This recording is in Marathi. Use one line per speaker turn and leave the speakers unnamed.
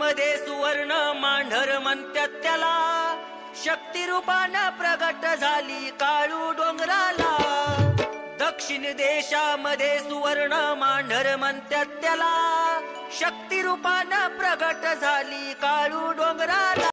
देशामध्ये सुवर्ण मांढर म्हणतात त्याला, शक्ती रूपानं प्रगट झाली काळू डोंगराला. दक्षिण देशामध्ये सुवर्ण मांढर म्हणतात त्याला, शक्ती रूपानं प्रगट झाली काळू डोंगराला.